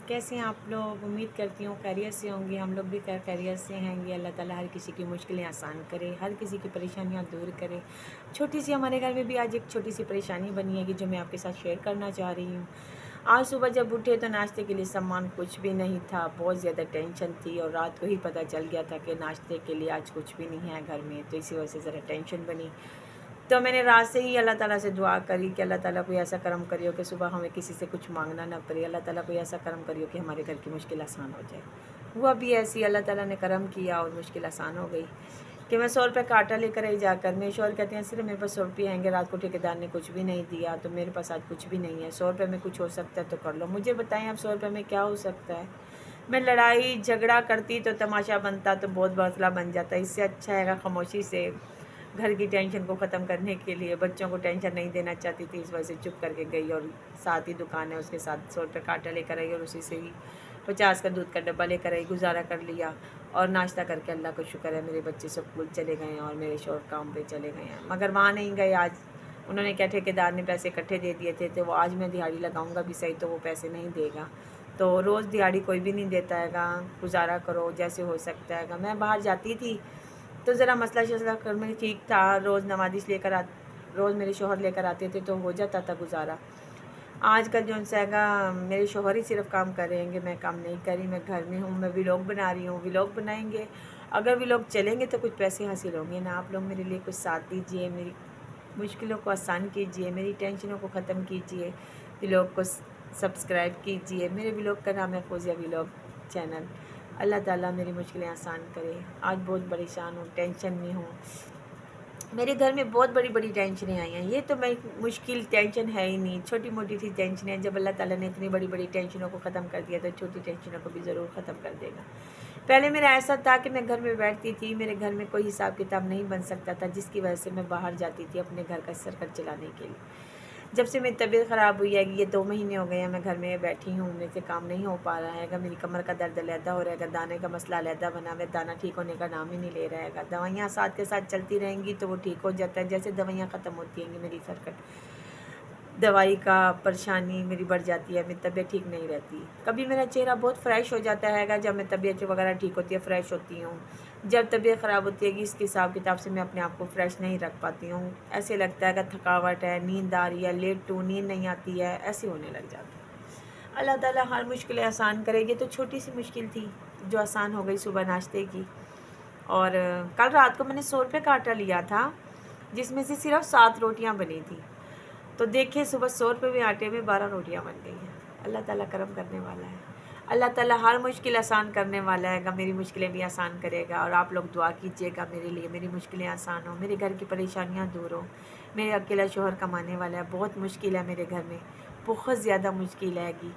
कैसे हैं आप लोग। उम्मीद करती हूँ खैरियत से होंगे। हम लोग भी खैरियत से हैंगे। अल्लाह ताला हर किसी की मुश्किलें आसान करे, हर किसी की परेशानियाँ दूर करे। छोटी सी हमारे घर में भी आज एक छोटी सी परेशानी बनी है कि जो मैं आपके साथ शेयर करना चाह रही हूँ। आज सुबह जब उठे तो नाश्ते के लिए सामान कुछ भी नहीं था। बहुत ज़्यादा टेंशन थी और रात को ही पता चल गया था कि नाश्ते के लिए आज कुछ भी नहीं है घर में, तो इसी वजह से ज़रा टेंशन बनी। तो मैंने रात से ही अल्लाह ताला से दुआ करी कि अल्लाह ताला कोई ऐसा करम करियो कि सुबह हमें किसी से कुछ मांगना ना पड़े। अल्लाह ताला कोई ऐसा करम करियो कि हमारे घर की मुश्किल आसान हो जाए। हुआ भी ऐसी, अल्लाह ताला ने करम किया और मुश्किल आसान हो गई कि मैं 100 रुपये का आटा लेकर आई जाकर। मेरे शौहर कहते हैं सिर्फ मेरे पास 100 रुपये आएंगे, रात को ठेकेदार ने कुछ भी नहीं दिया तो मेरे पास आज कुछ भी नहीं है। 100 रुपये में कुछ हो सकता है तो कर लो। मुझे बताएं अब 100 रुपये में क्या हो सकता है। मैं लड़ाई झगड़ा करती तो तमाशा बनता, तो बहुत मसला बन जाता। इससे अच्छा है खामोशी से घर की टेंशन को ख़त्म करने के लिए बच्चों को टेंशन नहीं देना चाहती थी, इस वजह से चुप करके गई और साथ ही दुकान है उसके साथ 100 रुपये का आटा लेकर आई और उसी से ही 50 का दूध का डब्बा लेकर आई। गुजारा कर लिया और नाश्ता करके अल्लाह का शुक्र है मेरे बच्चे स्कूल चले गए हैं और मेरे शौहर काम पे चले गए हैं। मगर वहाँ नहीं गए आज। उन्होंने क्या, ठेकेदार ने पैसे इकट्ठे दे दिए थे, तो वो आज मैं दिहाड़ी लगाऊंगा भी सही तो वो पैसे नहीं देगा। तो रोज़ दिहाड़ी कोई भी नहीं देता हैगा। गुजारा करो जैसे हो सकता है। मैं बाहर जाती थी तो ज़रा मसला शसला कर में ठीक था। रोज़ नवादिश लेकर रोज़ मेरे शौहर लेकर आते थे तो हो जाता था गुजारा। आजकल जो हैगा मेरे शौहर ही सिर्फ काम कर रहे हैं, मैं काम नहीं कर रही। मैं घर में हूँ, मैं व्लॉग बना रही हूँ। व्लॉग बनाएंगे, अगर व्लॉग चलेंगे तो कुछ पैसे हासिल होंगे ना। आप लोग मेरे लिए कुछ साथ दीजिए, मेरी मुश्किलों को आसान कीजिए, मेरी टेंशनों को ख़त्म कीजिए। व्लॉग को सब्सक्राइब कीजिए। मेरे व्लॉग का नाम है फौजिया व्लॉग चैनल। अल्लाह ताला मेरी मुश्किलें आसान करे। आज बहुत परेशान हूँ, टेंशन में हूँ। मेरे घर में बहुत बड़ी बड़ी टेंशनें आई हैं। ये तो मैं मुश्किल टेंशन है ही नहीं, छोटी मोटी सी टेंशन है। जब अल्लाह ताला ने इतनी बड़ी बड़ी टेंशनों को ख़त्म कर दिया तो छोटी टेंशनों को भी ज़रूर ख़त्म कर देगा। पहले मेरा ऐसा था कि मैं घर में बैठती थी, मेरे घर में कोई हिसाब किताब नहीं बन सकता था, जिसकी वजह से मैं बाहर जाती थी अपने घर का सर्कल चलाने के लिए। जब से मेरी तबीयत ख़राब हुई है, ये 2 महीने हो गए हैं मैं घर में बैठी हूँ, मेरे से काम नहीं हो पा रहा है। मेरी कमर का दर्द अलहदा हो रहेगा, दाने का मसला अलहदा बना हुआ है, दाना ठीक होने का नाम ही नहीं ले रहेगा। दवाइयाँ साथ के साथ चलती रहेंगी तो वो ठीक हो जाता है। जैसे दवाइयाँ ख़त्म होती हैं मेरी सर्कट दवाई का परेशानी मेरी बढ़ जाती है, मेरी तबीयत ठीक नहीं रहती। कभी मेरा चेहरा बहुत फ्रेश हो जाता है जब मैं तबीयत वगैरह ठीक होती है, फ़्रेश होती हूँ। जब तबीयत ख़राब होती है कि इसके हिसाब किताब से मैं अपने आप को फ्रेश नहीं रख पाती हूँ। ऐसे लगता है कि थकावट है, नींद आ रही है, लेट टू नींद नहीं आती है, ऐसे होने लग जाता है। अल्लाह ताला हर मुश्किलें आसान करे। ये तो छोटी सी मुश्किल थी जो आसान हो गई सुबह नाश्ते की। और कल रात को मैंने 100 रुपये का आटा लिया था, जिसमें से सिर्फ 7 रोटियाँ बनी थी। तो देखिए सुबह 100 रुपये में आटे में 12 रोटियां बन गई हैं। अल्लाह ताला करम करने वाला है। अल्लाह ताला हर मुश्किल आसान करने वाला है। मेरी मुश्किलें भी आसान करेगा। और आप लोग दुआ कीजिएगा मेरे लिए, मेरी मुश्किलें आसान हो, मेरे घर की परेशानियां दूर हो। मेरे अकेला शोहर कमाने वाला है, बहुत मुश्किल है मेरे घर में, बहुत ज़्यादा मुश्किल हैगी।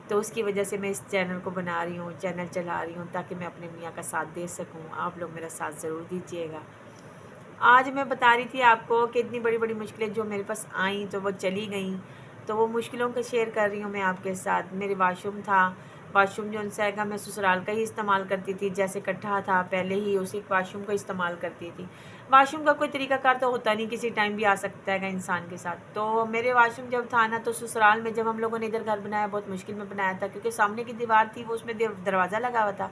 तो उसकी वजह से मैं इस चैनल को बना रही हूँ, चैनल चला रही हूँ ताकि मैं अपने मियाँ का साथ दे सकूँ। आप लोग मेरा साथ ज़रूर दीजिएगा। आज मैं बता रही थी आपको कि इतनी बड़ी बड़ी मुश्किलें जो मेरे पास आईं तो वो चली गईं, तो वो मुश्किलों को शेयर कर रही हूँ मैं आपके साथ। मेरे वाशरूम था, वाशरूम जो उनसे आएगा मैं ससुराल का ही इस्तेमाल करती थी। जैसे कट्ठा था पहले ही उसी वाशरूम को इस्तेमाल करती थी। वाशरूम का कोई तरीकाकार तो होता नहीं, किसी टाइम भी आ सकता है इंसान के साथ। तो मेरे वाशरूम जब था ना, तो ससुराल में जब हम लोगों ने इधर घर बनाया बहुत मुश्किल में बनाया था, क्योंकि सामने की दीवार थी वो, उसमें दरवाज़ा लगा हुआ था।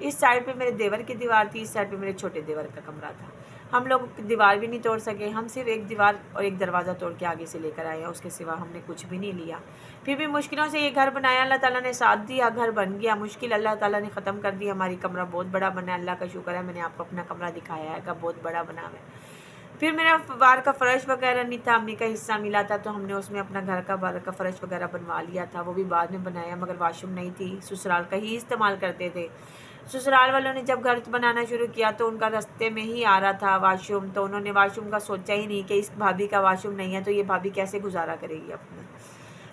इस साइड पे मेरे देवर की दीवार थी, इस साइड पे मेरे छोटे देवर का कमरा था। हम लोग दीवार भी नहीं तोड़ सके, हम सिर्फ एक दीवार और एक दरवाज़ा तोड़ के आगे से लेकर आए हैं, उसके सिवा हमने कुछ भी नहीं लिया। फिर भी मुश्किलों से ये घर बनाया, अल्लाह ताला ने साथ दिया, घर बन गया। मुश्किल अल्लाह ताला ने ख़त्म कर दी। हमारी कमरा बहुत बड़ा बना है, अल्लाह का शुक्र है। मैंने आपको अपना कमरा दिखाया है, बहुत बड़ा बना हुआ है। फिर मेरा बाहर का फ़र्श वगैरह नहीं था, अम्मी का हिस्सा मिला था, तो हमने उसमें अपना घर का बाहर का फ़र्श वगैरह बनवा लिया था, वो भी बाद में बनाया। मगर वाशरूम नहीं थी, ससुराल का ही इस्तेमाल करते थे। ससुराल वालों ने जब घर बनाना शुरू किया तो उनका रास्ते में ही आ रहा था वाशरूम, तो उन्होंने वाशरूम का सोचा ही नहीं कि इस भाभी का वाशरूम नहीं है तो ये भाभी कैसे गुजारा करेगी अपना।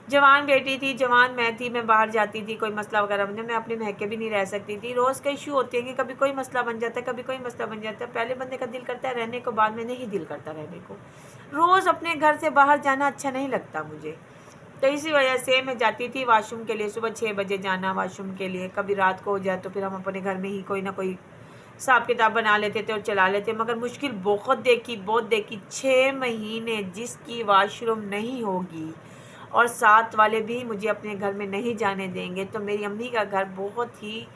जवान बेटी थी, जवान मैं थी, मैं बाहर जाती थी, कोई मसला वगैरह बन जाए मैं अपने महके भी नहीं रह सकती थी। रोज़ का इशू होते हैं कि कभी कोई मसला बन जाता है, कभी कोई मसला बन जाता है। पहले बंदे का दिल करता है रहने को, बाद में नहीं दिल करता रहने को। रोज़ अपने घर से बाहर जाना अच्छा नहीं लगता मुझे। तो इसी वजह से मैं जाती थी वाशरूम के लिए, सुबह 6 बजे जाना वाशरूम के लिए। कभी रात को हो जाए तो फिर हम अपने घर में ही कोई ना कोई हिसाब किताब बना लेते थे और चला लेते। मगर मुश्किल बहुत देखी, बहुत देखी। 6 महीने जिसकी वाशरूम नहीं होगी और साथ वाले भी मुझे अपने घर में नहीं जाने देंगे। तो मेरी अम्मी का घर बहुत ही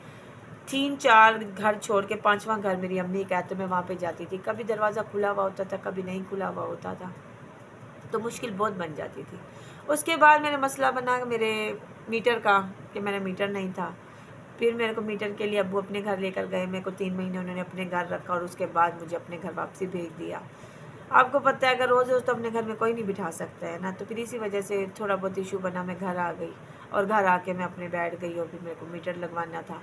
3-4 घर छोड़ के 5वां घर मेरी अम्मी का है, तो मैं वहाँ पे जाती थी। कभी दरवाज़ा खुला हुआ होता था, कभी नहीं खुला हुआ होता था, तो मुश्किल बहुत बन जाती थी। उसके बाद मेरा मसला बना मेरे मीटर का, कि मेरा मीटर नहीं था। फिर मेरे को मीटर के लिए अब्बू अपने घर लेकर गए। मेरे को 3 महीने उन्होंने अपने घर रखा और उसके बाद मुझे अपने घर वापसी भेज दिया। आपको पता है अगर रोज़-रोज़ तो अपने घर में कोई नहीं बिठा सकता है ना, तो फिर इसी वजह से थोड़ा बहुत इशू बना, मैं घर आ गई और घर आके मैं अपने बैठ गई और फिर मेरे को मीटर लगवाना था।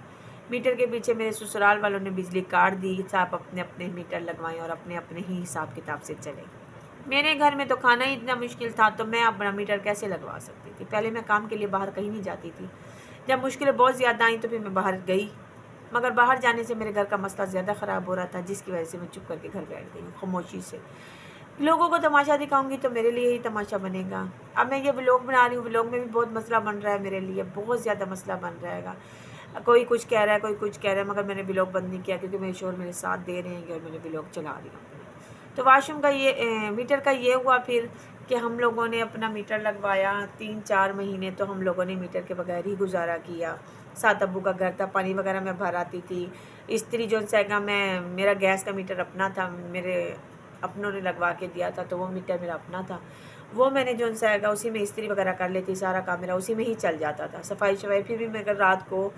मीटर के पीछे मेरे ससुराल वालों ने बिजली काट दी, सब अपने-अपने मीटर लगवाएँ और अपने-अपने ही हिसाब किताब से चले। मेरे घर में तो खाना ही इतना मुश्किल था, तो मैं अपना मीटर कैसे लगवा सकती थी। पहले मैं काम के लिए बाहर कहीं नहीं जाती थी। जब मुश्किलें बहुत ज़्यादा आई तो फिर मैं बाहर गई, मगर बाहर जाने से मेरे घर का मसला ज़्यादा ख़राब हो रहा था, जिसकी वजह से मैं चुप करके घर बैठ गई खामोशी से। लोगों को तमाशा दिखाऊंगी तो मेरे लिए ही तमाशा बनेगा। अब मैं ये व्लॉग बना रही हूँ, व्लॉग में भी बहुत मसला बन रहा है मेरे लिए, बहुत ज़्यादा मसला बन रहेगा। कोई कुछ कह रहा है, कोई कुछ कह रहा है, मगर मैंने व्लॉग बंद नहीं किया क्योंकि मेरे शोहर मेरे साथ दे रहे हैं और मैंने व्लॉग चला रही हूँ। तो वाशरूम का ये मीटर का ये हुआ फिर कि हम लोगों ने अपना मीटर लगवाया। 3-4 महीने तो हम लोगों ने मीटर के बगैर ही गुजारा किया। साथ अब्बू का घर था, पानी वगैरह मैं भर आती थी। इस्त्री जो सैगा मैं, मेरा गैस का मीटर अपना था, मेरे अपनों ने लगवा के दिया था, तो वो मीटर मेरा अपना था। वो मैंने जो सैगा उसी में इस्त्री वगैरह कर लेती, सारा काम मेरा उसी में ही चल जाता था, सफाई शफाई। फिर भी मैं अगर रात को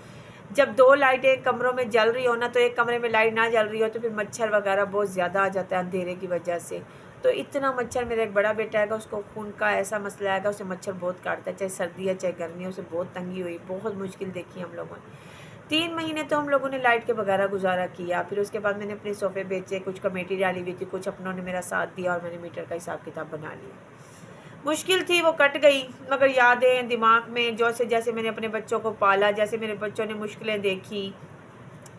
जब 2 लाइटें कमरों में जल रही हो ना, तो एक कमरे में लाइट ना जल रही हो तो फिर मच्छर वगैरह बहुत ज़्यादा आ जाता है अंधेरे की वजह से। तो इतना मच्छर, मेरा एक बड़ा बेटा है, उसको खून का ऐसा मसला है, उसे मच्छर बहुत काटता है, चाहे सर्दी है चाहे गर्मी है, उसे बहुत तंगी हुई, बहुत मुश्किल देखी हम लोगों ने। 3 महीने तो हम लोगों ने लाइट के वगैरह गुजारा किया। फिर उसके बाद मैंने अपने सोफ़े बेचे, कुछ कमेटी डाली हुई थी, कुछ अपनों ने मेरा साथ दिया और मैंने मीटर का हिसाब किताब बना लिया। मुश्किल थी, वो कट गई, मगर यादें दिमाग में, जैसे जैसे मैंने अपने बच्चों को पाला, जैसे मेरे बच्चों ने मुश्किलें देखी,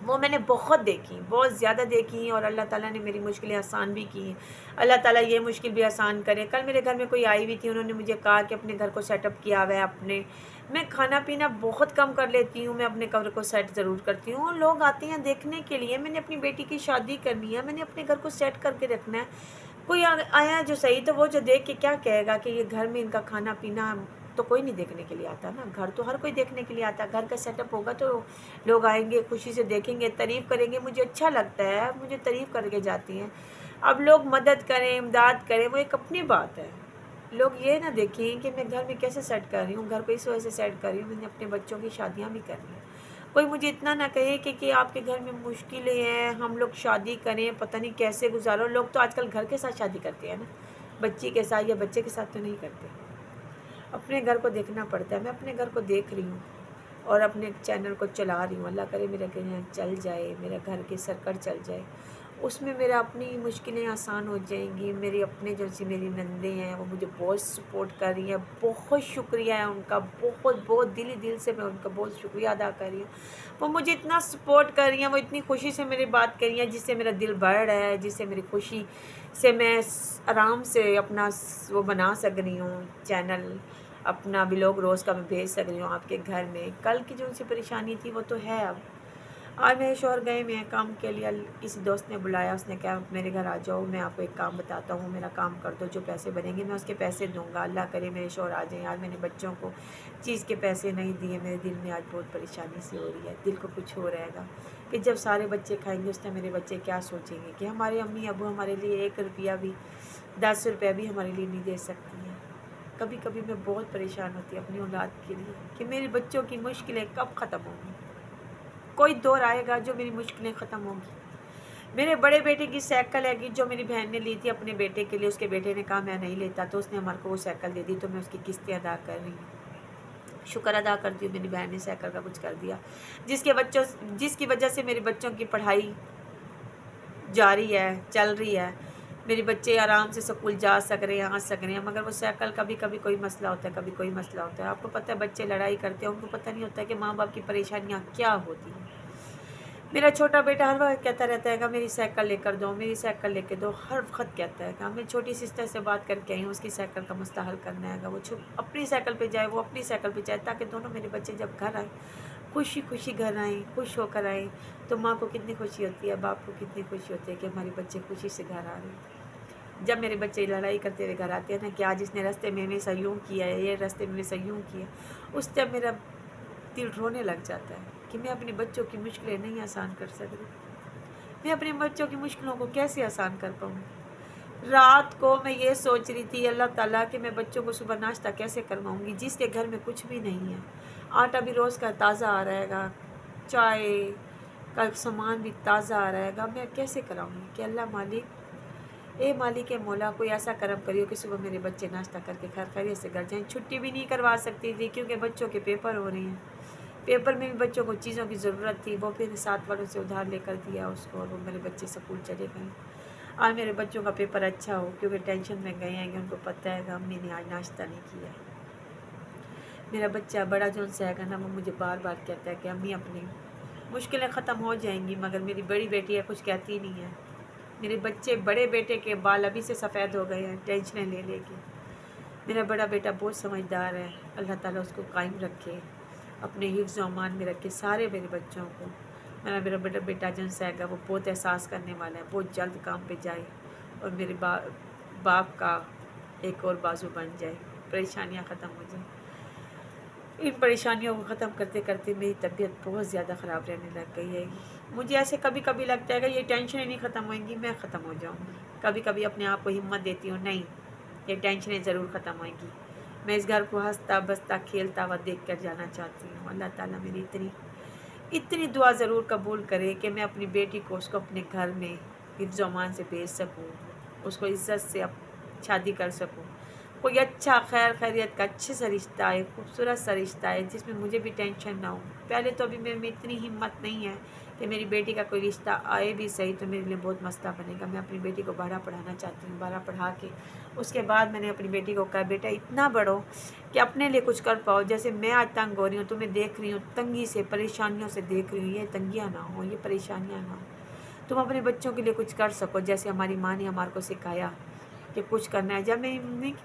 वो मैंने बहुत देखी, बहुत ज़्यादा देखी और अल्लाह ताला ने मेरी मुश्किलें आसान भी की। अल्लाह ताला ये मुश्किल भी आसान करे। कल मेरे घर में कोई आई हुई थी, उन्होंने मुझे कहा कि अपने घर को सेटअप किया हुआ है अपने। मैं खाना पीना बहुत कम कर लेती हूँ, मैं अपने घर को सेट ज़रूर करती हूँ। लोग आते हैं देखने के लिए, मैंने अपनी बेटी की शादी करनी है, मैंने अपने घर को सेट करके रखना है। कोई आया है जो सही, तो वो जो देख के क्या कहेगा कि ये घर में इनका खाना पीना, तो कोई नहीं देखने के लिए आता ना। घर तो हर कोई देखने के लिए आता है, घर का सेटअप होगा तो लोग आएंगे, खुशी से देखेंगे, तारीफ़ करेंगे। मुझे अच्छा लगता है, मुझे तारीफ़ करके जाती हैं। अब लोग मदद करें, इमदाद करें, वो एक अपनी बात है। लोग ये ना देखें कि मैं घर में कैसे सेट कर रही हूँ, घर को इस वजह से सेट कर रही हूँ, मैंने अपने बच्चों की शादियाँ भी करनी है। कोई मुझे इतना ना कहे कि आपके घर में मुश्किलें हैं, हम लोग शादी करें, पता नहीं कैसे गुजारो। लोग तो आजकल घर के साथ शादी करते हैं ना, बच्ची के साथ या बच्चे के साथ तो नहीं करते। अपने घर को देखना पड़ता है। मैं अपने घर को देख रही हूँ और अपने चैनल को चला रही हूँ। अल्लाह करे मेरा घर चल जाए, मेरा घर की सर्कल चल जाए, उसमें मेरा अपनी मुश्किलें आसान हो जाएंगी। मेरी अपने जो सी मेरी नंदे हैं वो मुझे बहुत सपोर्ट कर रही हैं, बहुत शुक्रिया है उनका, बहुत बहुत दिली दिल से मैं उनका बहुत शुक्रिया अदा कर रही हूँ। वो मुझे इतना सपोर्ट कर रही हैं, वो इतनी खुशी से मेरी बात कर रही हैं, जिससे मेरा दिल बढ़ रहा है, जिससे मेरी खुशी से मैं आराम से अपना वो बना सक रही हूँ चैनल, अपना व्लॉग रोज़ का मैं भेज सक रही हूँ आपके घर में। कल की जो उनसे परेशानी थी वो तो है अब। आज मेरे शौहर गए मैं काम के लिए, किसी दोस्त ने बुलाया, उसने कहा मेरे घर आ जाओ, मैं आपको एक काम बताता हूँ, मेरा काम कर दो, जो पैसे बनेंगे मैं उसके पैसे दूँगा। अल्लाह करे मेरे शौहर आ जाएँ। आज मैंने बच्चों को चीज़ के पैसे नहीं दिए, मेरे दिल में आज बहुत परेशानी सी हो रही है, दिल को कुछ हो रहेगा कि जब सारे बच्चे खाएँगे उस टाइम मेरे बच्चे क्या सोचेंगे कि हमारे अम्मी अबू हमारे लिए 1 रुपया भी, 10 रुपया भी हमारे लिए नहीं दे सकती हैं। कभी कभी मैं बहुत परेशान होती अपनी औलाद के लिए कि मेरे बच्चों की मुश्किलें कब ख़त्म होंगी। कोई दौर आएगा जो मेरी मुश्किलें ख़त्म होंगी। मेरे बड़े बेटे की साइकिल है कि जो मेरी बहन ने ली थी अपने बेटे के लिए, उसके बेटे ने कहा मैं नहीं लेता, तो उसने हमारे को वो साइकिल दे दी, तो मैं उसकी किस्तें अदा कर रही हूँ। शुक्र अदा करती हूँ मेरी बहन ने साइकिल का कुछ कर दिया, जिसकी वजह से मेरे बच्चों की पढ़ाई जारी है, चल रही है। मेरे बच्चे आराम से स्कूल जा सक रहे हैं, आ सक रहे हैं। मगर वो साइकिल कभी कभी कोई मसला होता है, कभी कोई मसला होता है। आपको पता है बच्चे लड़ाई करते हैं, उनको पता नहीं होता है कि माँ बाप की परेशानियाँ क्या होती हैं। मेरा छोटा बेटा हर वक्त कहता रहता है कि मेरी साइकिल लेकर दो, मेरी साइकिल लेकर दो, हर वक्त कहता है कि मैं छोटी सिस्टर से बात करके आई हूँ, उसकी साइकिल का मसला हल करना है। वो अपनी साइकिल पे जाए, वो अपनी साइकिल पे जाए, ताकि दोनों मेरे बच्चे जब घर आए खुशी खुशी घर आएँ, खुश होकर आएँ। तो माँ को कितनी खुशी होती है, बाप को कितनी खुशी होती है कि हमारे बच्चे खुशी से घर आ रहे हैं। जब मेरे बच्चे लड़ाई करते हुए घर आते हैं ना कि आज इसने रास्ते में वैसा यूँ किया है, ये रास्ते में वैसा यूँ किया, उस टाइम मेरा दिल रोने लग जाता है कि मैं अपने बच्चों की मुश्किलें नहीं आसान कर सकती। मैं अपने बच्चों की मुश्किलों को कैसे आसान कर पाऊँ। रात को मैं ये सोच रही थी अल्लाह ताला कि मैं बच्चों को सुबह नाश्ता कैसे करवाऊँगी, जिसके घर में कुछ भी नहीं है। आटा भी रोज़ का ताज़ा आ रहेगा, चाय का सामान भी ताज़ा आ रहेगा, मैं कैसे कराऊँगी। कि अल्लाह मालिक, ए मालिक ए मौला, कोई ऐसा करम करियो कि सुबह मेरे बच्चे नाश्ता करके खैर खैरियत से घर जाएँ। छुट्टी भी नहीं करवा सकती थी क्योंकि बच्चों के पेपर हो रहे हैं। पेपर में भी बच्चों को चीज़ों की ज़रूरत थी, वो फिर साथ वालों से उधार लेकर दिया उसको, और वो मेरे बच्चे स्कूल चले गए। आज मेरे बच्चों का पेपर अच्छा हो, क्योंकि टेंशन में गए हैं कि उनको पता है कि अम्मी ने आज नाश्ता नहीं किया। मेरा बच्चा बड़ा जो उनसे आएगा ना, वो मुझे बार बार कहता है कि अम्मी अपनी मुश्किलें ख़त्म हो जाएंगी, मगर मेरी बड़ी बेटी है कुछ कहती नहीं है। मेरे बच्चे, बड़े बेटे के बाल अभी से सफ़ेद हो गए हैं टेंशनें ले लेके। मेरा बड़ा बेटा बहुत समझदार है, अल्लाह ताला उसको कायम रखे, अपने हिफ्ज़ व अमान में रखे सारे मेरे बच्चों को। मेरा बड़ा बेटा जिनसे आएगा वो बहुत एहसास करने वाला है, बहुत जल्द काम पे जाए और मेरे बाप का एक और बाजू बन जाए, परेशानियां ख़त्म हो जाए। इन परेशानियों को ख़त्म करते करते मेरी तबीयत बहुत ज़्यादा ख़राब रहने लग गई है। मुझे ऐसे कभी कभी लगता है कि ये टेंशनें नहीं ख़त्म होएंगी, मैं ख़त्म हो जाऊँगी। कभी कभी अपने आप को हिम्मत देती हूँ, नहीं, ये टेंशनें ज़रूर ख़त्म होएंगी। मैं इस घर को हंसता बसता खेलता हुआ देख कर जाना चाहती हूँ। अल्लाह ताला मेरी इतनी दुआ ज़रूर कबूल करे कि मैं अपनी बेटी को, उसको अपने घर में हिफ्ज़ अमान से भेज सकूँ, उसको इज़्ज़त से अब शादी कर सकूँ। कोई अच्छा खैर खैरियत का अच्छे सा रिश्ता है, खूबसूरत सा रिश्ता है, जिसमें मुझे भी टेंशन ना हो। पहले तो अभी मेरे में इतनी हिम्मत नहीं है कि मेरी बेटी का कोई रिश्ता आए भी सही तो मेरे लिए बहुत मसला बनेगा। मैं अपनी बेटी को बारह पढ़ाना चाहती हूँ, बारह पढ़ा के उसके बाद मैंने अपनी बेटी को कहा, बेटा इतना बढ़ो कि अपने लिए कुछ कर पाओ। जैसे मैं आज तंग हो रही हूँ, तुम्हें देख रही हूँ, तंगी से, परेशानियों से देख रही हूँ, ये तंगियाँ ना हो, ये परेशानियाँ ना हो। तुम अपने बच्चों के लिए कुछ कर सको, जैसे हमारी माँ ने हमारे को सिखाया कि कुछ करना है। जब मेरी मम्मी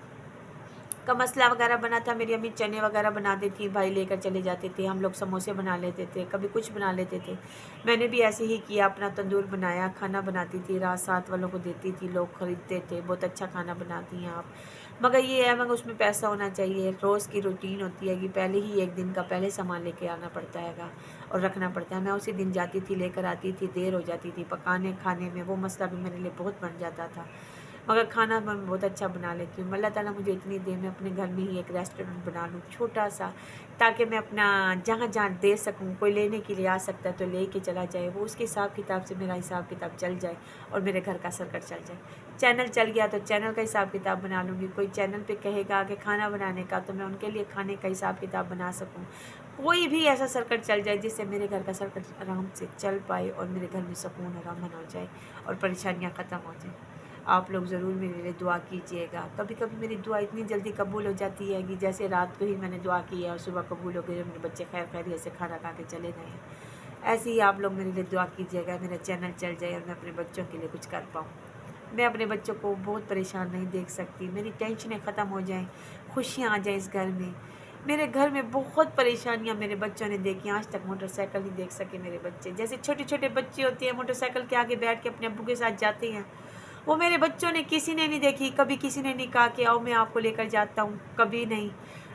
का मसला वगैरह बना था, मेरी अम्मी चने वगैरह बना देती, भाई लेकर चले जाते थे, हम लोग समोसे बना लेते थे, कभी कुछ बना लेते थे। मैंने भी ऐसे ही किया, अपना तंदूर बनाया, खाना बनाती थी, रात साथ वालों को देती थी, लोग ख़रीदते थे, बहुत अच्छा खाना बनाती हैं आप। मगर ये है, मगर उसमें पैसा होना चाहिए। रोज़ की रूटीन होती है कि पहले ही एक दिन का पहले सामान लेके आना पड़ता हैगा और रखना पड़ता है। मैं उसी दिन जाती थी, लेकर आती थी, देर हो जाती थी पकाने खाने में, वो मसला भी मेरे लिए बहुत बन जाता था। मगर खाना मैं बहुत अच्छा बना लेती हूँ। अल्लाह ताला मुझे इतनी देर में अपने घर में ही एक रेस्टोरेंट बना लूँ छोटा सा, ताकि मैं अपना जहाँ जहाँ दे सकूँ, कोई लेने के लिए आ सकता है तो ले के चला जाए, वो उसके हिसाब किताब से मेरा हिसाब किताब चल जाए और मेरे घर का सर्कट चल जाए। चैनल चल गया तो चैनल का हिसाब किताब बना लूँगी। कोई चैनल पे कहेगा कि खाना बनाने का, तो मैं उनके लिए खाने का हिसाब किताब बना सकूँ। कोई भी ऐसा सर्कट चल जाए जिससे मेरे घर का सर्कट आराम से चल पाए और मेरे घर में सुकून और अमन हो जाए और परेशानियाँ ख़त्म हो जाए। आप लोग ज़रूर मेरे लिए दुआ कीजिएगा। कभी कभी मेरी दुआ इतनी जल्दी कबूल हो जाती है कि जैसे रात को ही मैंने दुआ की है और सुबह कबूल हो गई, मेरे बच्चे खैर खैरियत से खाना खा के चले गए हैं। ऐसे ही आप लोग मेरे लिए दुआ कीजिएगा, मेरा चैनल चल जाए और मैं अपने बच्चों के लिए कुछ कर पाऊँ। मैं अपने बच्चों को बहुत परेशान नहीं देख सकती, मेरी टेंशनें ख़त्म हो जाएं, खुशियाँ आ जाएं इस घर में। मेरे घर में बहुत परेशानियाँ मेरे बच्चों ने देखी, आज तक मोटरसाइकिल नहीं देख सके मेरे बच्चे। जैसे छोटे छोटे बच्चे होते हैं, मोटरसाइकिल के आगे बैठ के अपने अब्बू के साथ जाते हैं, वो मेरे बच्चों ने किसी ने नहीं देखी। कभी किसी ने नहीं कहा कि आओ मैं आपको लेकर जाता हूँ, कभी नहीं।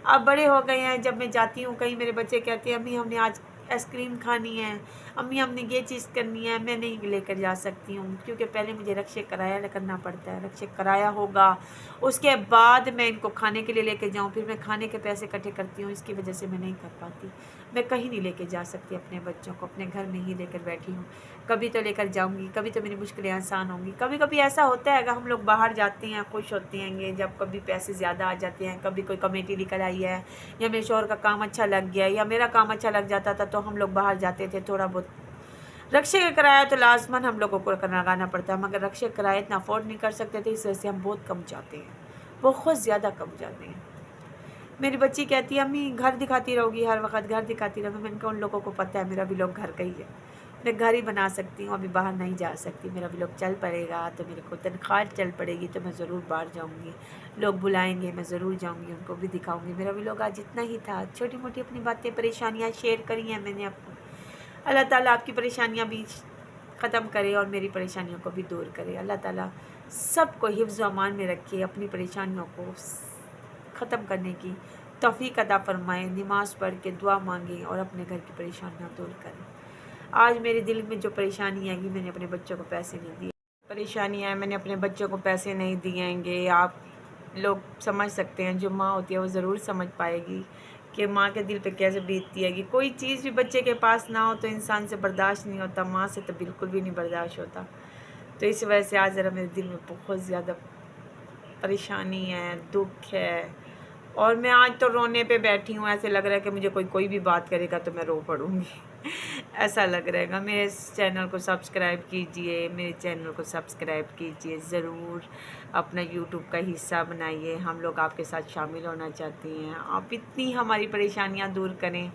अब बड़े हो गए हैं, जब मैं जाती हूँ कहीं, मेरे बच्चे कहते हैं अम्मी हमने आज आइसक्रीम खानी है, अम्मी हमने ये चीज़ करनी है। मैं नहीं लेकर जा सकती हूँ क्योंकि पहले मुझे रक्षे किराया करना पड़ता है, रक्षे किराया होगा, उसके बाद मैं इनको खाने के लिए लेके जाऊँ, फिर मैं खाने के पैसे इकट्ठे करती हूँ, इसकी वजह से मैं नहीं कर पाती। मैं कहीं नहीं लेके जा सकती अपने बच्चों को, अपने घर में ही लेकर बैठी हूँ। कभी तो लेकर जाऊँगी, कभी तो मेरी मुश्किलें आसान होंगी। कभी कभी ऐसा होता है अगर हम लोग बाहर जाते हैं, खुश होते हैं जब कभी पैसे ज़्यादा आ जाते हैं, कभी कोई कमेटी निकल आई है या मेरे शौहर का काम अच्छा लग गया या मेरा काम अच्छा लग जाता था, तो हम लोग बाहर जाते थे। थोड़ा बहुत रक्षे का किराया तो लाजमन हम लोगों को लगाना पड़ता है, मगर रक्षे का किराया इतना अफोर्ड नहीं कर सकते थे, इस वजह से हम बहुत कम जाते हैं, बहुत ज़्यादा कम जाते हैं। मेरी बच्ची कहती है अम्मी घर दिखाती रहोगी, हर वक्त घर दिखाती रहोगी। मैंने कहा उन लोगों को पता है मेरा भी लोग घर का ही है, मैं घर ही बना सकती हूँ, अभी बाहर नहीं जा सकती। मेरा भी लोग चल पड़ेगा तो मेरे को तनख्वाह चल पड़ेगी तो मैं ज़रूर बाहर जाऊँगी, लोग बुलाएंगे मैं ज़रूर जाऊँगी, उनको भी दिखाऊँगी। मेरा भी लोग आज जितना ही था, छोटी मोटी अपनी बातें परेशानियाँ शेयर करी हैं मैंने आपको। अल्लाह ताला आपकी परेशानियाँ भी ख़त्म करे और मेरी परेशानियों को भी दूर करे। अल्लाह ताला सबको हिफ्ज़ व अमान में रखे, अपनी परेशानियों को ख़त्म करने की तौफ़ीक अता फ़रमाए। नमाज़ पढ़ के दुआ मांगे और अपने घर की परेशानियाँ दूर करें। आज मेरे दिल में जो परेशानी आएगी, मैंने अपने बच्चों को पैसे नहीं दिए, परेशानी है मैंने अपने बच्चों को पैसे नहीं दिएंगे। आप लोग समझ सकते हैं, जो माँ होती है वो ज़रूर समझ पाएगी कि माँ के दिल पे कैसे बीतती है कि कोई चीज़ भी बच्चे के पास ना हो तो इंसान से बर्दाश्त नहीं होता, माँ से तो बिल्कुल भी नहीं बर्दाश्त होता। तो इस वजह से आज ज़रा मेरे दिल में बहुत ज़्यादा परेशानी है, दुख है, और मैं आज तो रोने पे बैठी हूँ। ऐसे लग रहा है कि मुझे कोई भी बात करेगा तो मैं रो पड़ूँगी ऐसा लग रहेगा। मेरे इस चैनल को सब्सक्राइब कीजिए, मेरे चैनल को सब्सक्राइब कीजिए ज़रूर, अपना यूट्यूब का हिस्सा बनाइए। हम लोग आपके साथ शामिल होना चाहती हैं। आप इतनी हमारी परेशानियाँ दूर करें,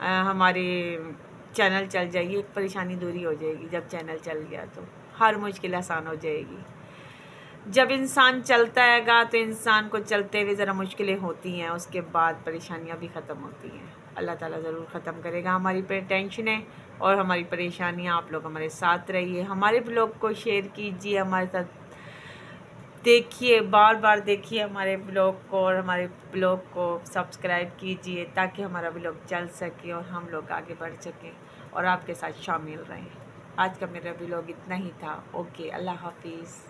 हमारे चैनल चल जाइए, एक परेशानी दूरी हो जाएगी। जब चैनल चल गया तो हर मुश्किल आसान हो जाएगी। जब इंसान चलता हैगा तो इंसान को चलते हुए ज़रा मुश्किलें होती हैं, उसके बाद परेशानियां भी ख़त्म होती हैं। अल्लाह ताला ज़रूर ख़त्म करेगा हमारी टेंशनें और हमारी परेशानियां। आप लोग हमारे साथ रहिए, हमारे ब्लॉग को शेयर कीजिए, हमारे साथ देखिए, बार बार देखिए हमारे ब्लॉग को, और हमारे ब्लॉग को सब्सक्राइब कीजिए ताकि हमारा ब्लॉग चल सके और हम लोग आगे बढ़ सकें और आपके साथ शामिल रहें। आज का मेरा ब्लॉग इतना ही था। ओके, अल्लाह हाफिज़।